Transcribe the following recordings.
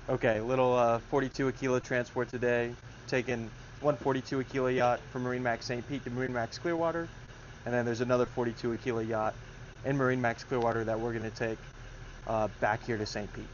Okay, little 42 Aquila transport today. Taking 142 Aquila yacht from MarineMax St. Pete to MarineMax Clearwater. And then there's another 42 Aquila yacht in MarineMax Clearwater that we're going to take back here to St. Pete.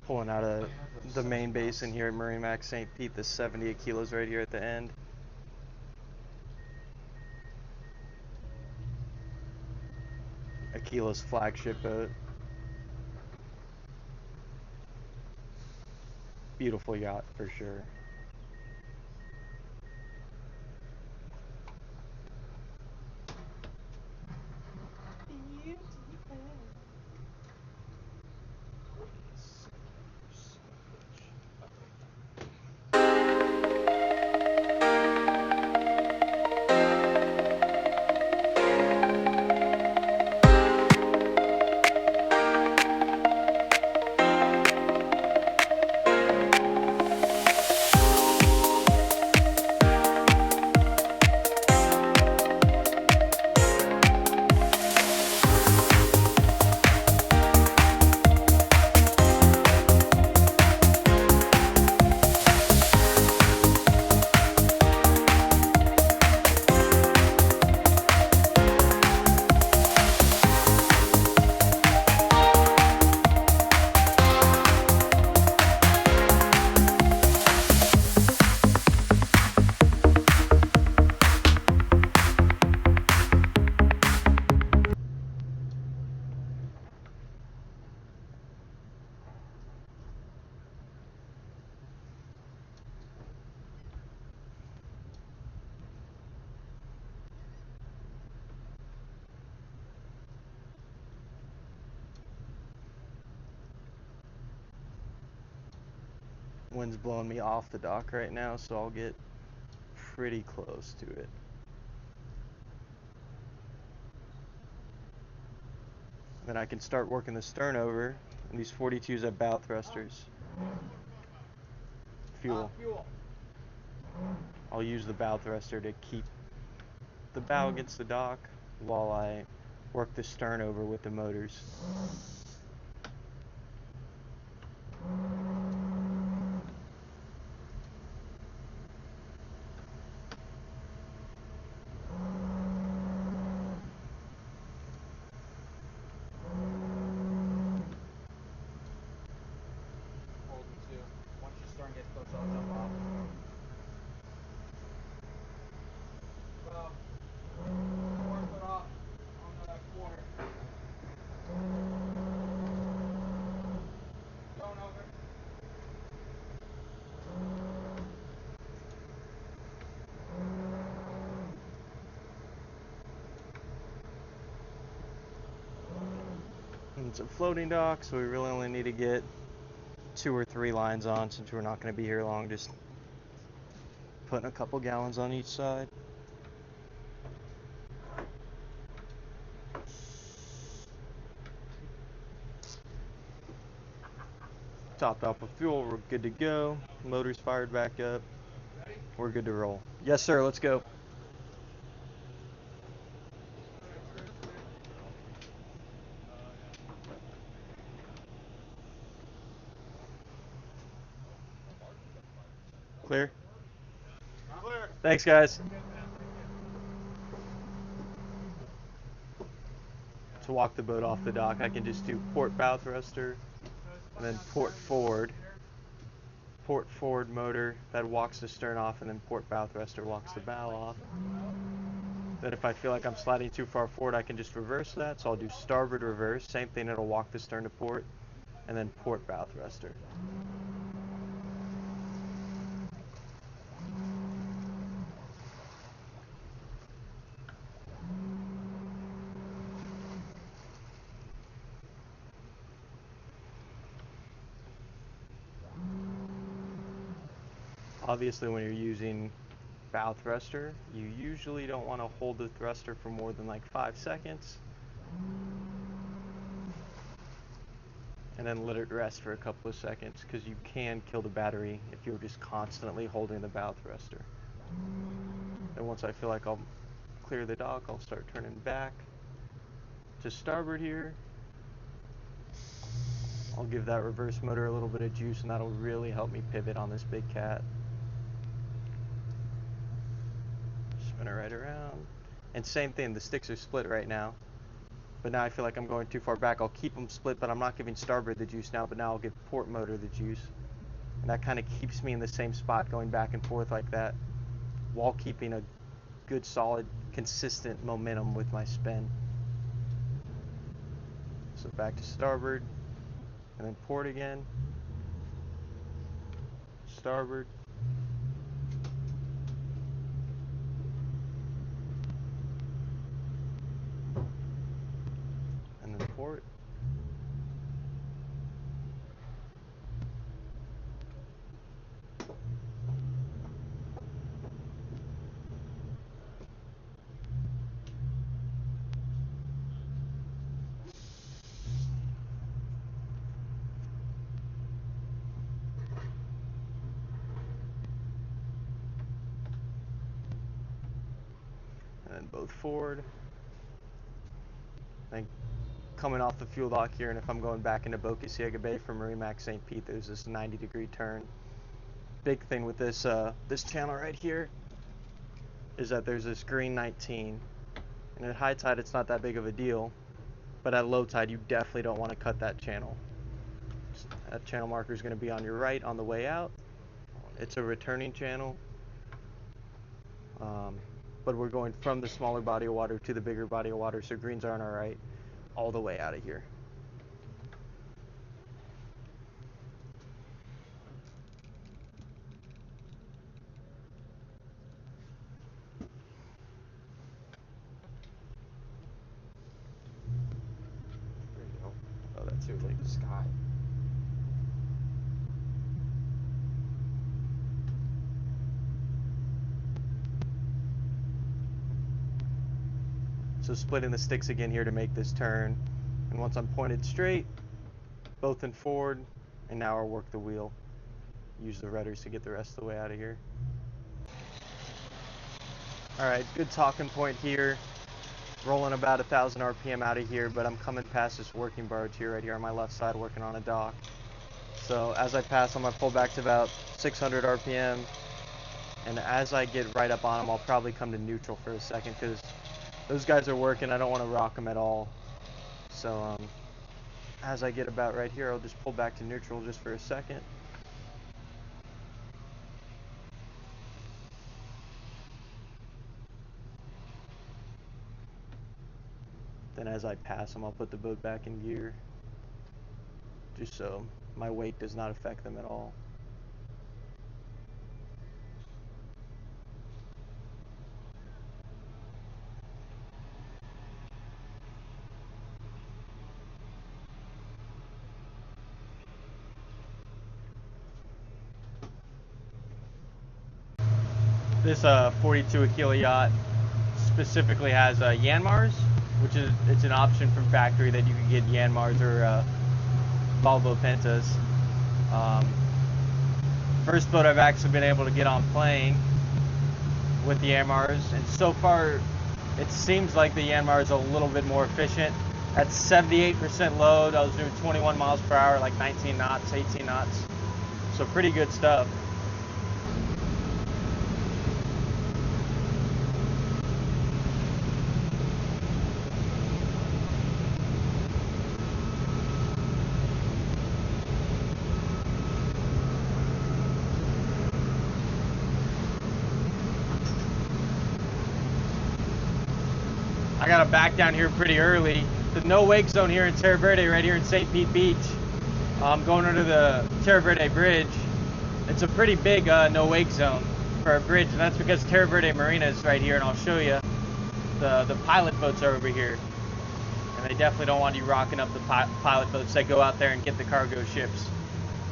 Pulling out of the main basin here at MarineMax St. Pete, the 70 Aquila's right here at the end. Aquila's flagship boat. Beautiful yacht for sure. Wind's blowing me off the dock right now, so I'll get pretty close to it. Then I can start working the stern over, and these 42s have bow thrusters. Fuel. I'll use the bow thruster to keep the bow against the dock while I work the stern over with the motors. Once your stern gets close, I'll jump off. Well, 4 foot off on the quarter. Going over. And it's a floating dock, so we really only need to get 2 or 3 lines on since we're not going to be here long, just putting a couple gallons on each side. Topped off with fuel, we're good to go. Motors fired back up. We're good to roll. Yes, sir, let's go. Clear? Clear. Thanks, guys. To walk the boat off the dock, I can just do port bow thruster, and then port forward motor that walks the stern off, and then port bow thruster walks the bow off. Then if I feel like I'm sliding too far forward, I can just reverse that. So I'll do starboard reverse, same thing, it'll walk the stern to port, and then port bow thruster. Obviously, when you're using bow thruster, you usually don't want to hold the thruster for more than like 5 seconds. And then let it rest for a couple of seconds, because you can kill the battery if you're just constantly holding the bow thruster. And once I feel like I'll clear the dock, I'll start turning back to starboard here. I'll give that reverse motor a little bit of juice, and that'll really help me pivot on this big cat. Spin it right around. And same thing, the sticks are split right now. But now I feel like I'm going too far back. I'll keep them split, but I'm not giving starboard the juice now, but now I'll give port motor the juice. And that kind of keeps me in the same spot, going back and forth like that, while keeping a good, solid, consistent momentum with my spin. So back to starboard, and then port again, starboard, and then port. And then both forward. Then coming off the fuel dock here, and if I'm going back into Boca Ciega Bay from MarineMax St. Pete, there's this 90-degree turn. Big thing with this this channel right here is that there's this green 19, and at high tide it's not that big of a deal, but at low tide you definitely don't want to cut that channel. That channel marker is going to be on your right on the way out. It's a returning channel, but we're going from the smaller body of water to the bigger body of water, so greens are on our right all the way out of here. There you go. Oh, that's too late. Sky. So splitting the sticks again here to make this turn, and once I'm pointed straight, both in forward, and now I'll work the wheel. Use the rudders to get the rest of the way out of here. Alright, good talking point here. Rolling about 1,000 RPM out of here, but I'm coming past this working barge here, right here on my left side, working on a dock. So as I pass, I'm going to pull back to about 600 RPM, and as I get right up on them, I'll probably come to neutral for a second, because those guys are working. I don't want to rock them at all. So as I get about right here, I'll just pull back to neutral just for a second. Then as I pass them, I'll put the boat back in gear, just so my weight does not affect them at all. This 42 Aquila yacht specifically has Yanmars, which is it's an option from factory that you can get Yanmars or Volvo Pentas. First boat I've actually been able to get on plane with the Yanmars, and so far it seems like the Yanmar is a little bit more efficient. At 78% load, I was doing 21 miles per hour, like 19 knots, 18 knots. So pretty good stuff. I got to back down here pretty early. The no wake zone here in Terra Verde, right here in St. Pete Beach. I'm going under the Terra Verde Bridge. It's a pretty big no wake zone for a bridge, and that's because Terra Verde Marina is right here, and I'll show you. The pilot boats are over here, and they definitely don't want you rocking up the pilot boats that go out there and get the cargo ships,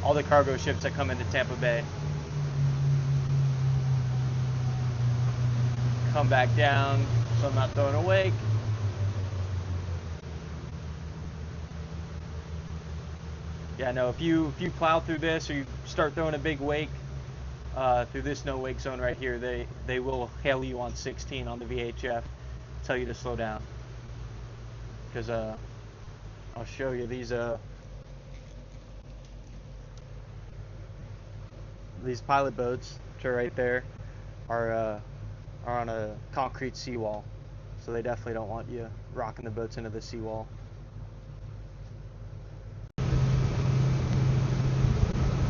all the cargo ships that come into Tampa Bay. come back down so I'm not throwing a wake. Yeah, no, if you plow through this or you start throwing a big wake through this no wake zone right here, they will hail you on 16 on the VHF, tell you to slow down. Because I'll show you these pilot boats, which are right there, are on a concrete seawall, so they definitely don't want you rocking the boats into the seawall.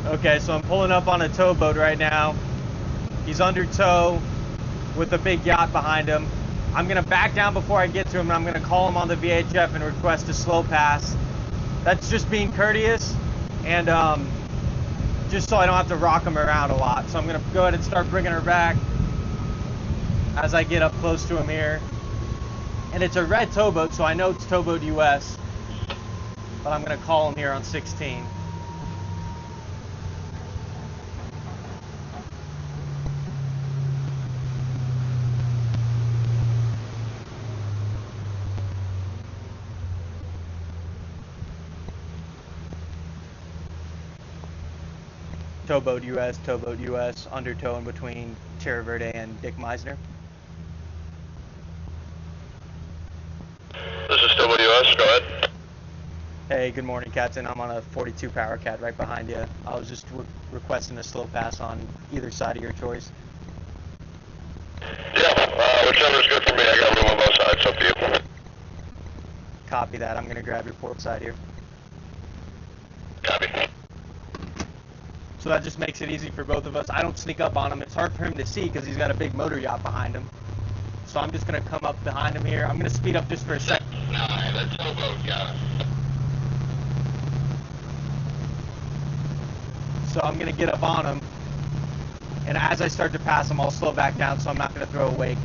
Okay, so I'm pulling up on a towboat right now. He's under tow with a big yacht behind him. I'm gonna back down before I get to him, and I'm gonna call him on the VHF and request a slow pass. That's just being courteous, and just so I don't have to rock him around a lot. So I'm gonna go ahead and start bringing her back as I get up close to him here. And it's a red towboat, so I know it's Towboat US, but I'm gonna call him here on 16. Towboat US, undertow in between Terra Verde and Dick Meisner. This is Towboat US, go ahead. Hey, good morning, Captain. I'm on a 42 Power Cat right behind you. I was just requesting a slow pass on either side of your choice. Yeah, whichever is good for me. I got room on both sides, it's up to you. Copy that. I'm going to grab your port side here. Copy. So that just makes it easy for both of us. I don't sneak up on him. It's hard for him to see because he's got a big motor yacht behind him. So I'm just going to come up behind him here. I'm going to speed up just for a second. No, the towboat, yeah. So I'm going to get up on him. And as I start to pass him, I'll slow back down so I'm not going to throw a wake.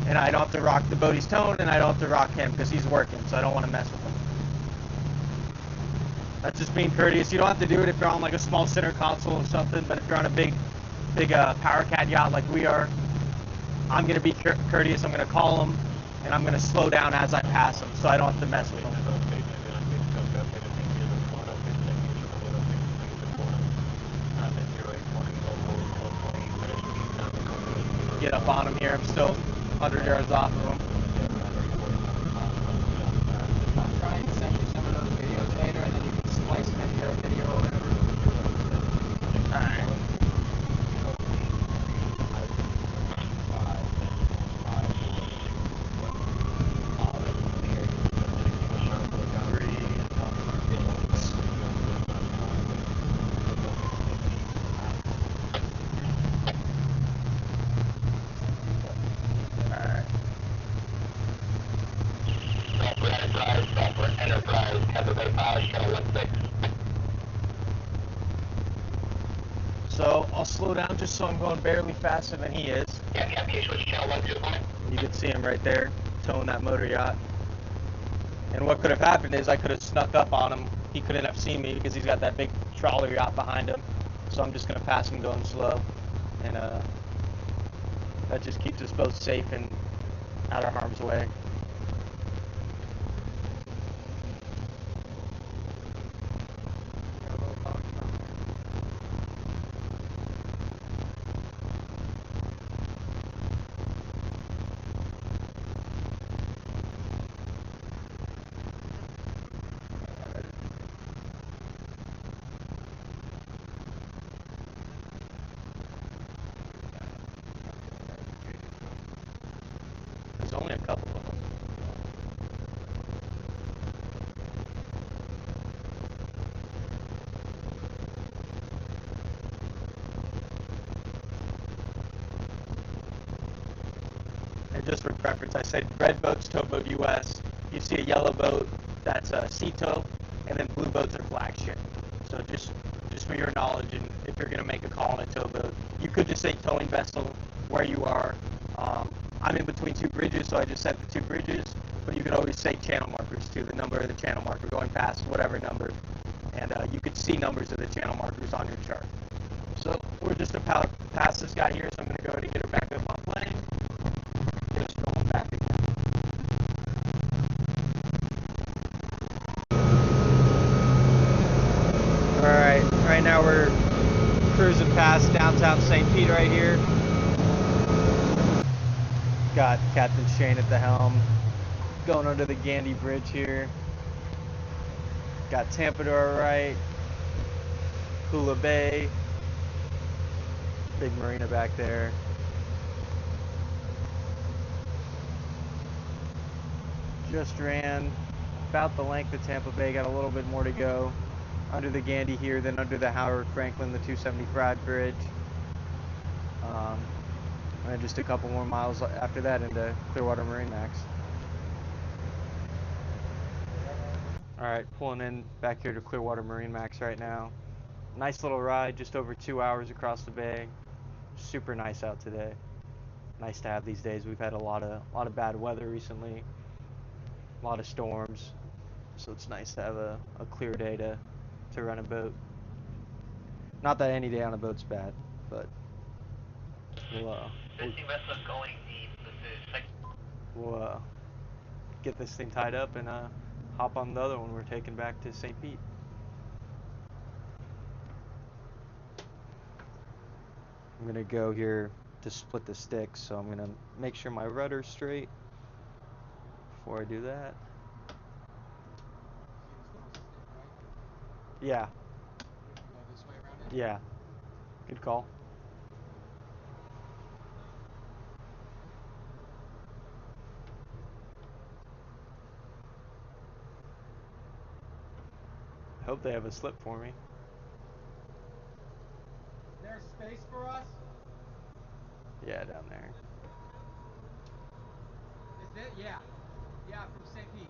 And I don't have to rock the boat he's towing, and I don't have to rock him because he's working, so I don't want to mess with him. That's just being courteous. You don't have to do it if you're on like a small center console or something, but if you're on a big Power Cat yacht like we are, I'm going to be courteous. I'm going to call him, and I'm going to slow down as I pass him so I don't have to mess with him. Get up on him here. I'm still 100 yards off of him. I'll try and send you some of those videos later, and then you can splice them into your video or whatever. Alright. Enterprise, Tampa Bay Power, Channel 16. So I'll slow down just so I'm going barely faster than he is. Yeah, can you switch Channel 125? You can see him right there, towing that motor yacht. And what could have happened is I could have snuck up on him. He couldn't have seen me because he's got that big trawler yacht behind him. So I'm just going to pass him going slow. And that just keeps us both safe and out of harm's way. There's only a couple of them. And just for preference, I said red boats, towboat US. You see a yellow boat, that's a sea tow, and then blue boats are flagship. So just for your knowledge, and if you're going to make a call on a towboat, you could just say towing vessel where you are. I'm in between two bridges, so I just set the two bridges, but you could always say channel markers too, the number of the channel marker going past whatever number, and you could see numbers of the channel markers on your chart. So we're just about past this guy here, so I'm going to go ahead and get her back up on plane. now we're cruising past downtown St. Pete right here. Got Captain Shane at the helm, going under the Gandy Bridge here. Got Tampa to our right, Hula Bay, big marina back there. Just ran about the length of Tampa Bay, got a little bit more to go. Under the Gandy here, then under the Howard Franklin, the 275 bridge. And then just a couple more miles after that into Clearwater MarineMax. Alright, pulling in back here to Clearwater MarineMax right now. Nice little ride, just over 2 hours across the bay. Super nice out today. Nice to have these days. We've had a lot of bad weather recently. A lot of storms. So it's nice to have a clear day to run a boat. Not that any day on a boat's bad, but we'll get this thing tied up and hop on the other one we're taking back to St. Pete. I'm gonna go here to split the sticks, so I'm gonna make sure my rudder's straight before I do that. Yeah. Yeah. Good call. I hope they have a slip for me. Is there space for us? Yeah, down there. Is it? Yeah. Yeah, from St. Pete.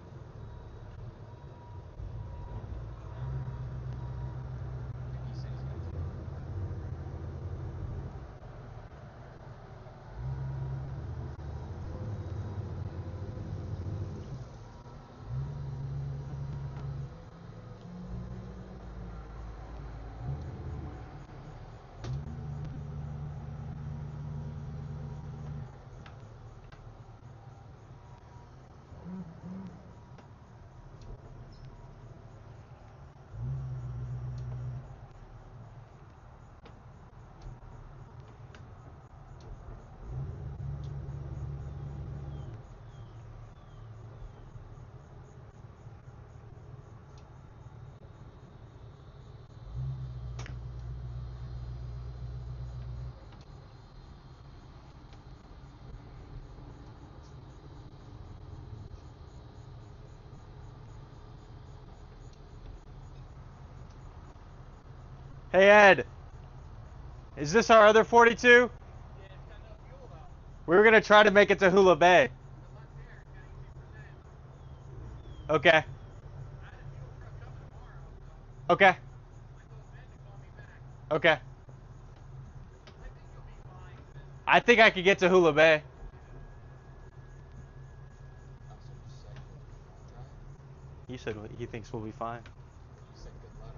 Hey Ed, is this our other 42? Yeah, it's got no fuel though. We were gonna try to make it to Hula Bay. Good luck there. It's getting cheaper then. Okay. I had a fuel truck coming tomorrow, so Okay. I told Ben to call me back. Okay. I think you'll be fine. I think I could get to Hula Bay. He said he thinks we'll be fine. You said good luck.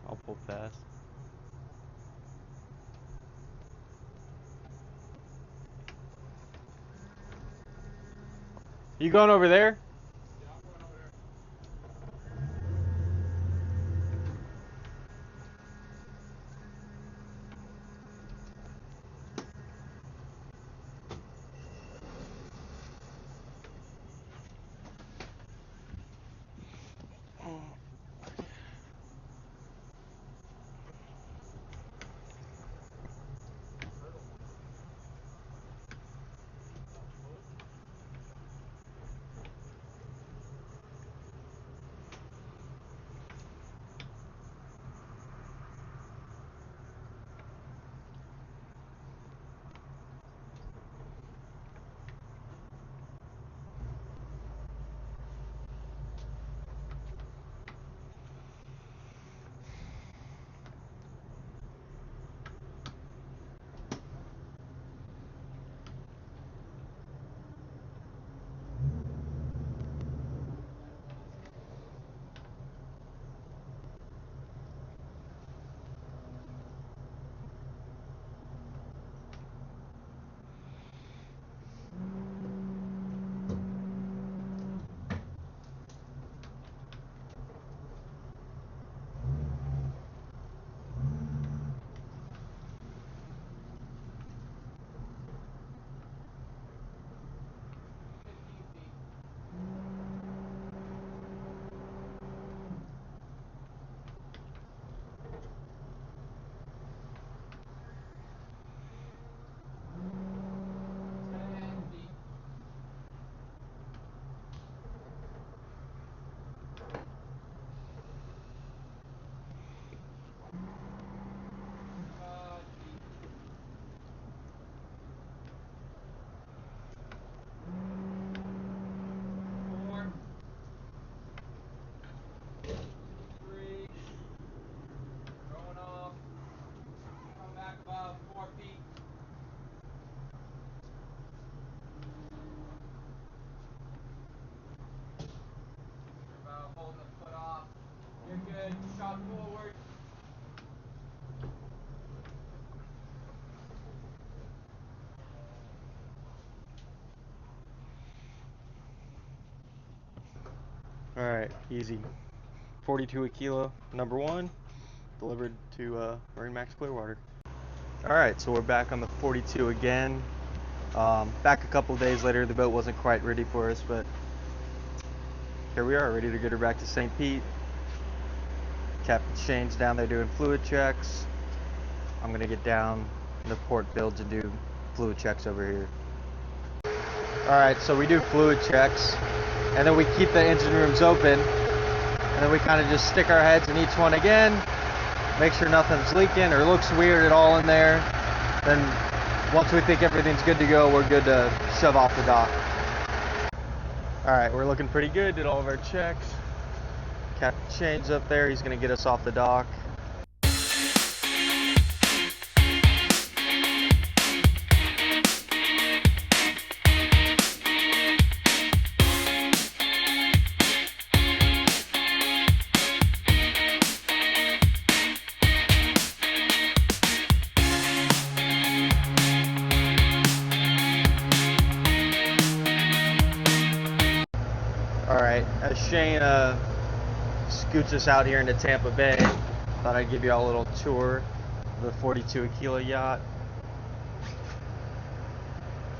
I'll pull fast. You going over there? Yeah, I'm going over there. Alright, easy. 42 Aquila, number 1, delivered to MarineMax Clearwater. Alright, so we're back on the 42 again. Back a couple days later. The boat wasn't quite ready for us, but here we are, ready to get her back to St. Pete. Captain Shane's down there doing fluid checks. I'm gonna get down in the port build to do fluid checks over here. Alright, so we do fluid checks, and then we keep the engine rooms open, and then we kind of just stick our heads in each one again, make sure nothing's leaking or looks weird at all in there. Then once we think everything's good to go, we're good to shove off the dock. Alright, we're looking pretty good, did all of our checks. Captain Shane's up there, he's gonna get us off the dock. Alright, as Shane scoots us out here into Tampa Bay, thought I'd give you all a little tour of the 42 Aquila yacht.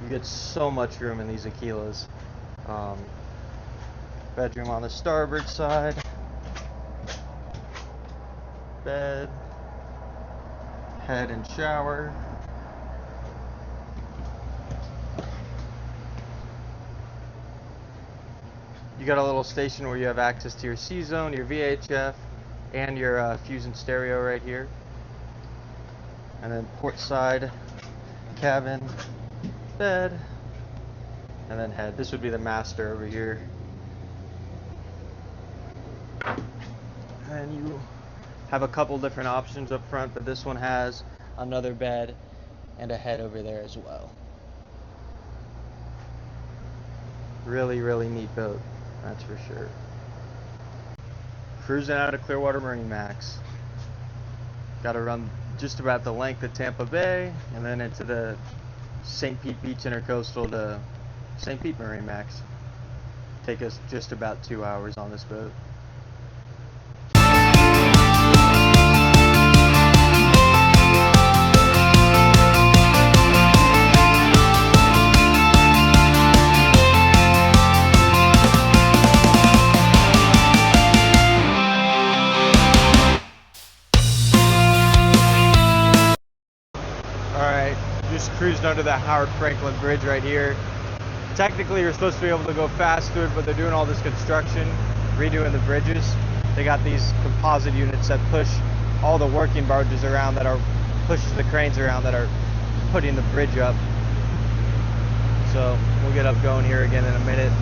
You get so much room in these Aquilas. Bedroom on the starboard side, bed, head and shower. You got a little station where you have access to your C-Zone, your VHF, and your Fusion stereo right here. And then port side, cabin, bed, and then head. This would be the master over here. And you have a couple different options up front, but this one has another bed and a head over there as well. Really, really neat boat. That's for sure. Cruising out of Clearwater MarineMax. Got to run just about the length of Tampa Bay and then into the St. Pete Beach Intercoastal to St. Pete MarineMax. Take us just about 2 hours on this boat. Just cruised under the Howard Franklin Bridge right here. Technically you're supposed to be able to go fast through it, but they're doing all this construction, redoing the bridges. They got these composite units that push all the working barges around, that are pushes the cranes around that are putting the bridge up. So we'll get up going here again in a minute.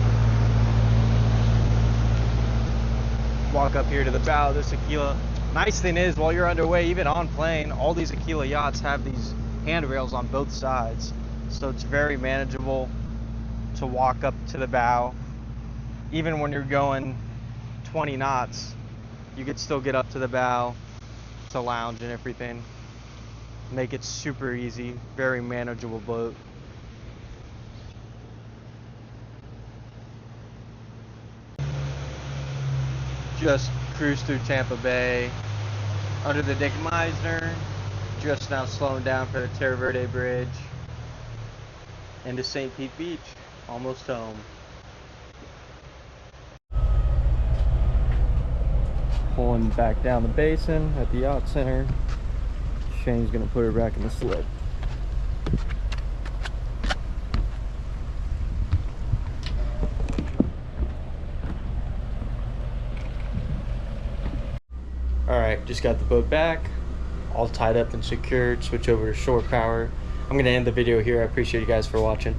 Walk up here to the bow of this Aquila. Nice thing is, while you're underway, even on plane, all these Aquila yachts have these handrails on both sides, so it's very manageable to walk up to the bow. Even when you're going 20 knots, you could still get up to the bow to lounge and everything. Make it super easy, very manageable boat. Just cruised through Tampa Bay under the Dick Meisner. Just now slowing down for the Terra Verde Bridge into St. Pete Beach, almost home. Pulling back down the basin at the Yacht Center. Shane's gonna put her back in the slip. Alright, just got the boat back. All tied up and secured, switch over to shore power. I'm going to end the video here. I appreciate you guys for watching.